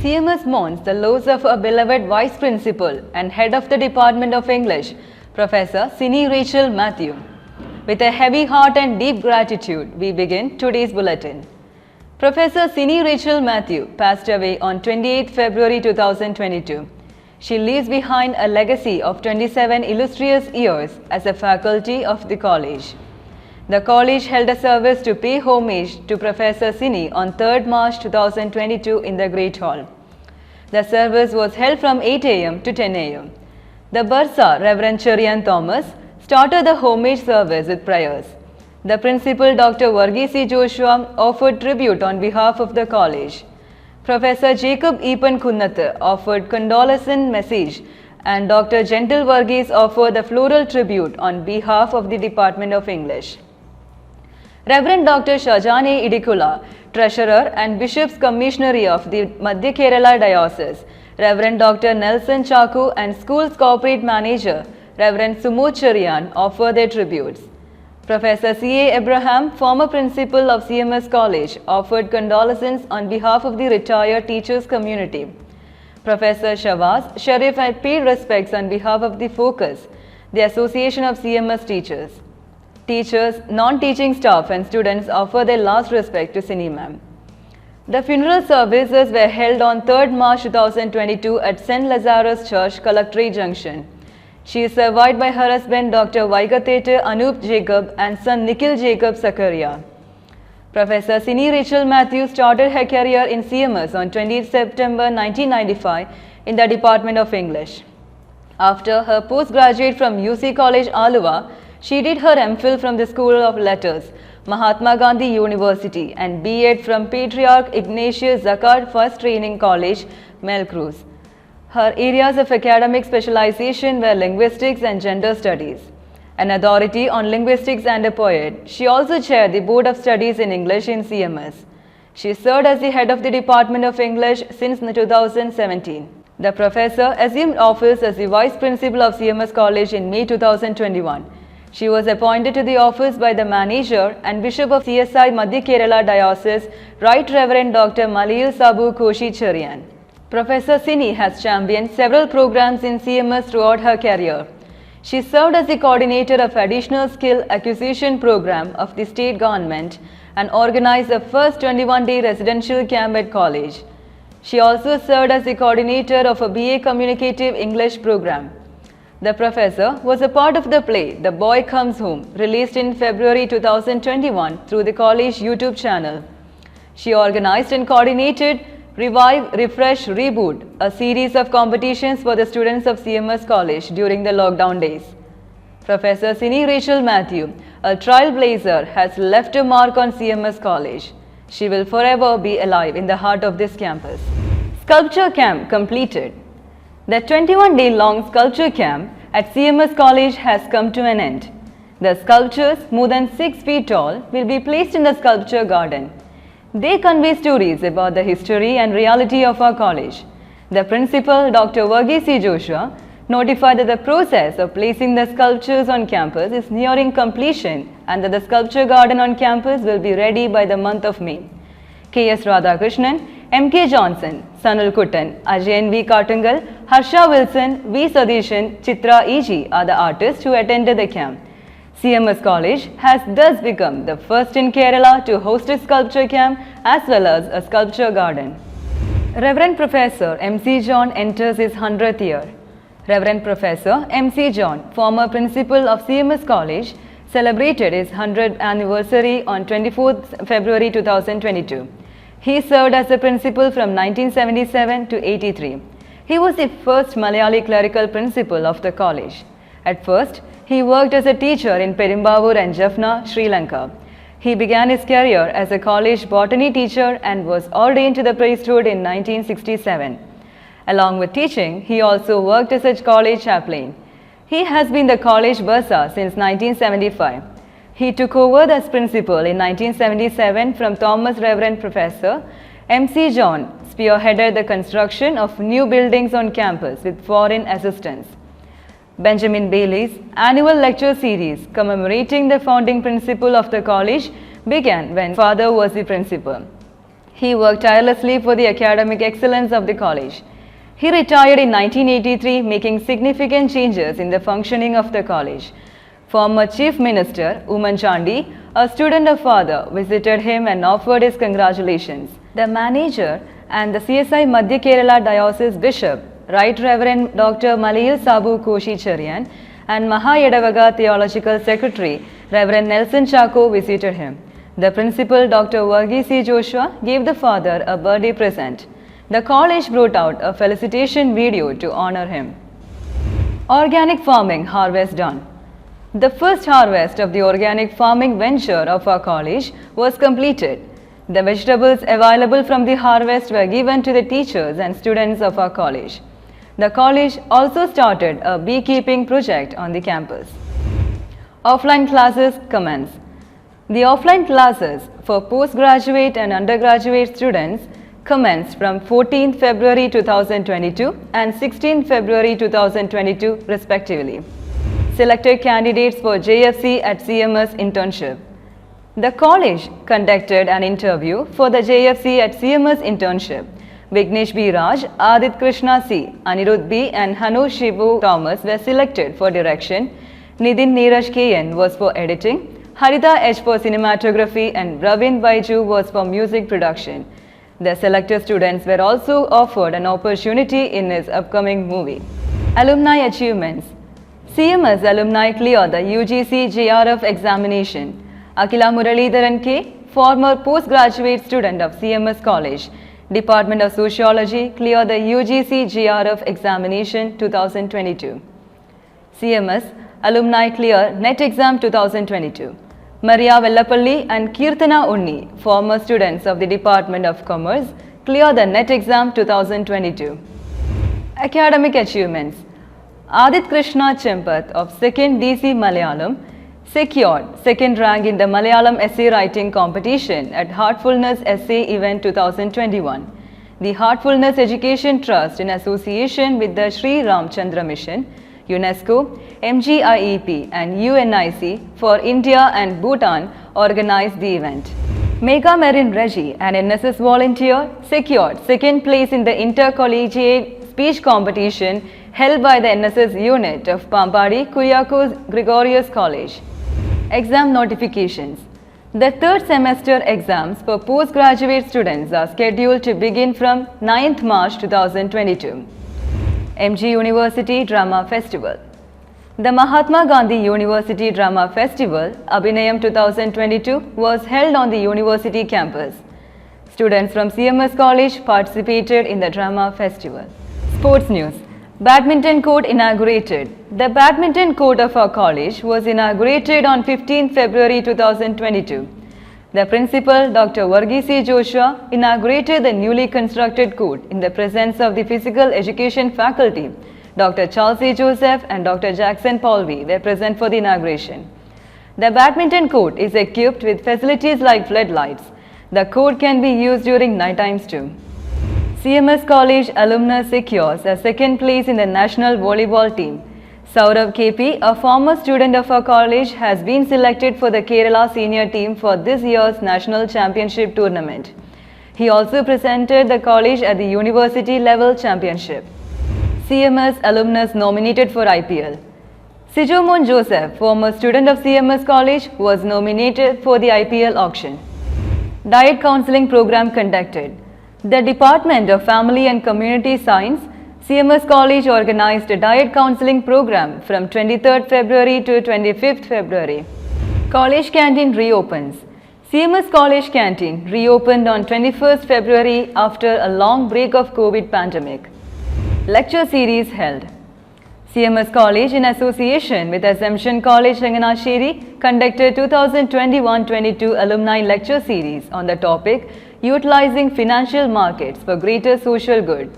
CMS mourns the loss of a beloved Vice Principal and Head of the Department of English, Professor Sini Rachel Matthew. With a heavy heart and deep gratitude, we begin today's bulletin. Professor Sini Rachel Matthew passed away on 28 February 2022. She leaves behind a legacy of 27 illustrious years as a faculty of the college. The college held a service to pay homage to Professor Sini on 3rd March 2022 in the Great Hall. The service was held from 8 a.m. to 10 a.m. The Bursar, Reverend Cherian Thomas, started the homage service with prayers. The principal, Dr. Varghese C. Joshua, offered tribute on behalf of the college. Professor Jacob Epan Kunnatha offered condolence message, and Dr. Gentle Varghese offered the floral tribute on behalf of the Department of English. Reverend Dr. Shajane Idikula, Treasurer and Bishop's Commissionary of the Madhya Kerala Diocese, Reverend Dr. Nelson Chaku and School's Corporate Manager, Reverend Sumod Cherian, offer their tributes. Professor C.A. Abraham, former principal of CMS College, offered condolences on behalf of the retired teachers community. Professor Shavaz Sharif had paid respects on behalf of the Focus, the Association of CMS Teachers. Teachers, non-teaching staff and students offer their last respect to Sini ma'am. The funeral services were held on 3rd March 2022 at St. Lazarus Church, Collectorate Junction. She is survived by her husband Dr. Vaigatete Anup Jacob and son Nikhil Jacob Sakaria. Professor Sini Rachel Matthew started her career in CMS on 20 September 1995 in the Department of English. After her postgraduate from UC College Aluva, she did her MPhil from the School of Letters, Mahatma Gandhi University, and B.Ed from Patriarch Ignatius Zakat First Training College, Melcruz. Her areas of academic specialization were linguistics and gender studies. An authority on linguistics and a poet, she also chaired the Board of Studies in English in CMS. She served as the head of the Department of English since 2017. The professor assumed office as the Vice Principal of CMS College in May 2021. She was appointed to the office by the manager and Bishop of CSI Madhya Kerala Diocese, Right Reverend Dr. Malayil Sabu Koshi Cherian. Professor Sini has championed several programs in CMS throughout her career. She served as the coordinator of Additional Skill Acquisition Program of the state government and organized the first 21-day residential camp at college. She also served as the coordinator of a BA Communicative English program. The professor was a part of the play The Boy Comes Home, released in February 2021 through the college YouTube channel. She organized and coordinated Revive, Refresh, Reboot, a series of competitions for the students of CMS College during the lockdown days. Professor Sini Rachel Matthew, a trailblazer, has left a mark on CMS College. She will forever be alive in the heart of this campus. Sculpture Camp completed. The 21-day-long sculpture camp at CMS College has come to an end. The sculptures, more than 6 feet tall, will be placed in the sculpture garden. They convey stories about the history and reality of our college. The principal, Dr. Varghese C. Joshua, notified that the process of placing the sculptures on campus is nearing completion and that the sculpture garden on campus will be ready by the month of May. K.S. Radhakrishnan, M.K. Johnson, Sanal Kuttan, Ajayan V. Kartangal, Harsha Wilson, V. Sadishan, Chitra E.G. are the artists who attended the camp. CMS College has thus become the first in Kerala to host a sculpture camp as well as a sculpture garden. Reverend Professor M.C. John enters his 100th year. Reverend Professor M.C. John, former principal of CMS College, celebrated his 100th anniversary on 24th February 2022. He served as a principal from 1977 to 83. He was the first Malayali clerical principal of the college. At first, he worked as a teacher in Perimbavur and Jaffna, Sri Lanka. He began his career as a college botany teacher and was ordained to the priesthood in 1967. Along with teaching, he also worked as a college chaplain. He has been the college bursar since 1975. He took over as principal in 1977 from Thomas Reverend Professor M.C. John, spearheaded the construction of new buildings on campus with foreign assistance. Benjamin Bailey's annual lecture series commemorating the founding principal of the college began when father was the principal. He worked tirelessly for the academic excellence of the college. He retired in 1983, making significant changes in the functioning of the college. Former Chief Minister Uman Chandi, a student of father, visited him and offered his congratulations. The manager and the CSI Madhya Kerala Diocese Bishop, Right Reverend Dr. Malayil Sabu Koshi Cherian, and Mahayadavaga Theological Secretary Reverend Nelson Chako visited him. The principal, Dr. Varghese C. Joshua, gave the father a birthday present. The college brought out a felicitation video to honor him. Organic farming harvest done. The first harvest of the organic farming venture of our college was completed. The vegetables available from the harvest were given to the teachers and students of our college. The college also started a beekeeping project on the campus. Offline classes commence. The offline classes for postgraduate and undergraduate students commenced from 14 February 2022 and 16 February 2022 respectively. Selected candidates for JFC at CMS internship. The college conducted an interview for the JFC at CMS internship. Vignesh B. Raj, Adit Krishna C., Anirudh B. and Hanu Shibu Thomas were selected for direction. Nidin Neeraj KN was for editing. Harita H for cinematography and Ravin Baiju was for music production. The selected students were also offered an opportunity in his upcoming movie. Alumni achievements. CMS alumni cleared the UGC JRF examination. Akila Muralidharan K., former postgraduate student of CMS College, Department of Sociology, cleared the UGC JRF examination 2022. CMS alumni clear NET exam 2022. Maria Vellapalli and Kirtana Unni, former students of the Department of Commerce, clear the NET exam 2022. Academic achievements. Adit Krishna Chempath of 2nd DC Malayalam secured 2nd rank in the Malayalam essay writing competition at Heartfulness Essay Event 2021. The Heartfulness Education Trust, in association with the Sri Ramchandra Mission, UNESCO, MGIEP and UNIC for India and Bhutan organized the event. Megha Marin Reggie, an NSS volunteer, secured 2nd place in the intercollegiate speech competition held by the NSS unit of Pampadi Kuriakose Gregorius College. Exam notifications. The 3rd semester exams for postgraduate students are scheduled to begin from 9th March 2022. MG University Drama Festival. The Mahatma Gandhi University Drama Festival, Abhinayam 2022, was held on the university campus. Students from CMS College participated in the drama festival. Sports news. Badminton court inaugurated. The badminton court of our college was inaugurated on 15 February 2022. The principal, Dr. Varghese C. Joshua, inaugurated the newly constructed court in the presence of the Physical Education faculty. Dr. Charles A. Joseph and Dr. Jackson Paulby were present for the inauguration. The badminton court is equipped with facilities like floodlights. The court can be used during night times too. CMS College alumnus secures a 2nd place in the national volleyball team. Saurav KP, a former student of our college, has been selected for the Kerala senior team for this year's national championship tournament. He also presented the college at the university level championship. CMS alumnus nominated for IPL. Sijomon Joseph, former student of CMS College, was nominated for the IPL auction. Diet counseling program conducted. The Department of Family and Community Science, CMS College, organized a diet counseling program from 23rd February to 25th February. College canteen reopens. CMS College canteen reopened on 21st February after a long break of COVID pandemic. Lecture series held. CMS College, in association with Assumption College Changanasheri, conducted 2021-22 alumni lecture series on the topic Utilizing Financial Markets for Greater Social Good.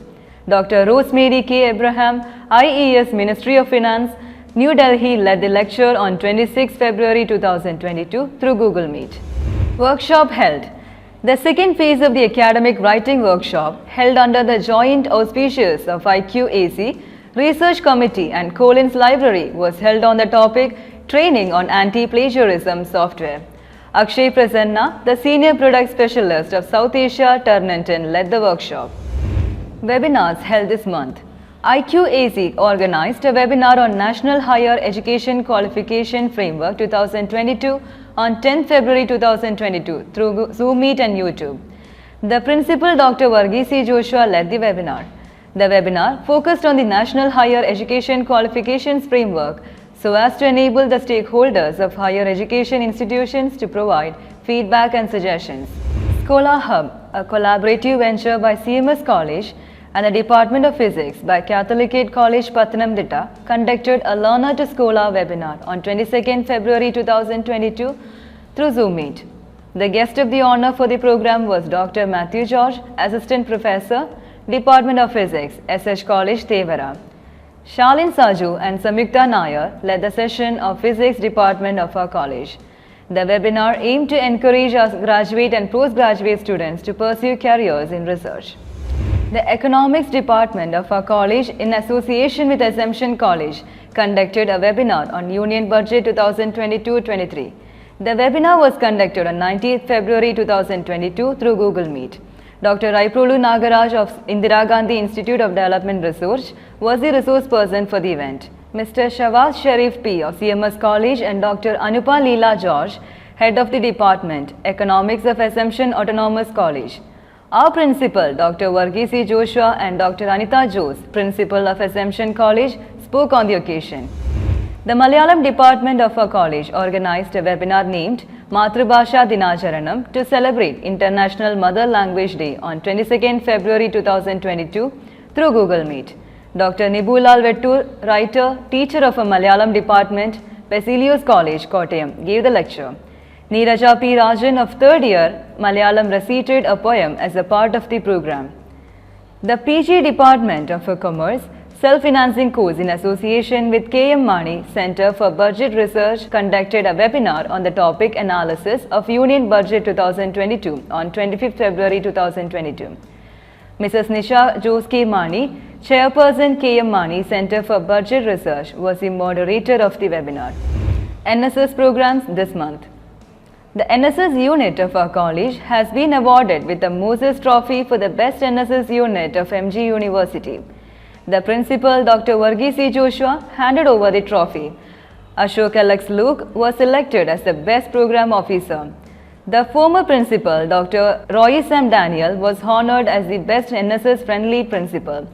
Dr. Rosemary K. Abraham, IES Ministry of Finance, New Delhi, led the lecture on 26 February 2022 through Google Meet. Workshop held. The second phase of the academic writing workshop, held under the joint auspices of IQAC, Research Committee and Collins Library, was held on the topic Training on Anti-Plagiarism Software. Akshay Prasanna, the Senior Product Specialist of South Asia, Turnitin, led the workshop. Webinars held this month. IQAC organized a webinar on National Higher Education Qualification Framework 2022 on 10 February 2022 through Zoom Meet and YouTube. The principal Dr. Varghese C. Joshua led the webinar. The webinar focused on the National Higher Education Qualifications Framework so as to enable the stakeholders of higher education institutions to provide feedback and suggestions. Scholar Hub, a collaborative venture by CMS College and the Department of Physics by Catholicate College Pathanamthitta, conducted a Learner to Scholar webinar on 22nd February 2022 through Zoom Meet. The guest of the honor for the program was Dr. Matthew George, Assistant Professor, Department of Physics, SH College, Tevara. Shalin Saju and Samyukta Nair led the session of Physics Department of our college. The webinar aimed to encourage our graduate and postgraduate students to pursue careers in research. The Economics Department of our college, in association with Assumption College, conducted a webinar on Union Budget 2022-23. The webinar was conducted on 19th February 2022 through Google Meet. Dr. Raiprolu Nagaraj of Indira Gandhi Institute of Development Research was the resource person for the event. Mr. Shawaz Sharif P. of CMS College and Dr. Anupa Leela George, Head of the Department, Economics of Assumption Autonomous College. Our principal, Dr. Varghese C. Joshua and Dr. Anita Jose, Principal of Assumption College, spoke on the occasion. The Malayalam department of our college organized a webinar named Matrubhasha Dinacharanam to celebrate International Mother Language Day on 22nd February 2022 through Google Meet. Dr. Nibulal Vettur, writer, teacher of a Malayalam department, Basilios College, Kottayam, gave the lecture. Neeraja P. Rajan of 3rd year Malayalam recited a poem as a part of the program. The PG Department of Commerce Self-Financing Course in association with KM Mani Center for Budget Research conducted a webinar on the topic Analysis of Union Budget 2022 on 25th February 2022. Mrs. Nisha Jose Mani, Chairperson KM Mani Center for Budget Research, was the moderator of the webinar. NSS programs this month. The NSS unit of our college has been awarded with the Moses Trophy for the Best NSS Unit of MG University. The principal, Dr. Varghese C. Joshua, handed over the trophy. Ashok Alex Luke was selected as the Best Program Officer. The former principal, Dr. Roy Sam Daniel, was honored as the Best NSS Friendly Principal.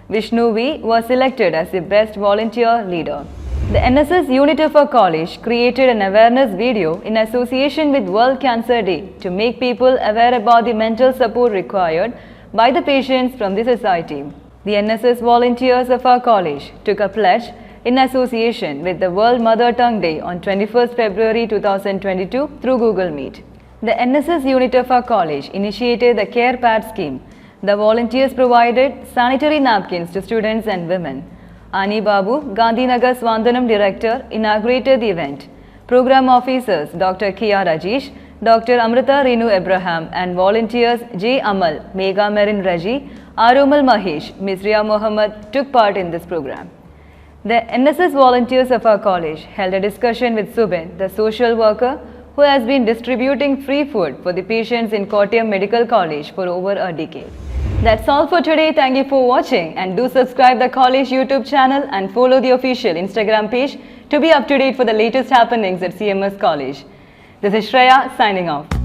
Vishnu V. was selected as the Best Volunteer Leader. The NSS unit of our college created an awareness video in association with World Cancer Day to make people aware about the mental support required by the patients from the society. The NSS volunteers of our college took a pledge in association with the World Mother Tongue Day on 21st February 2022 through Google Meet. The NSS unit of our college initiated the Care Pad scheme. The volunteers provided sanitary napkins to students and women. Ani Babu, Gandhinagar Swandanam Director, inaugurated the event. Program officers Dr. Kia Rajesh, Dr. Amrita Renu Abraham and volunteers J. Amal, Megha Merin Raji, Arumal Mahesh, Misriya Mohammed took part in this program. The NSS volunteers of our college held a discussion with Subin, the social worker who has been distributing free food for the patients in Kottayam Medical College for over a decade. That's all for today. Thank you for watching and do subscribe the college YouTube channel and follow the official Instagram page to be up to date for the latest happenings at CMS College. This is Shreya signing off.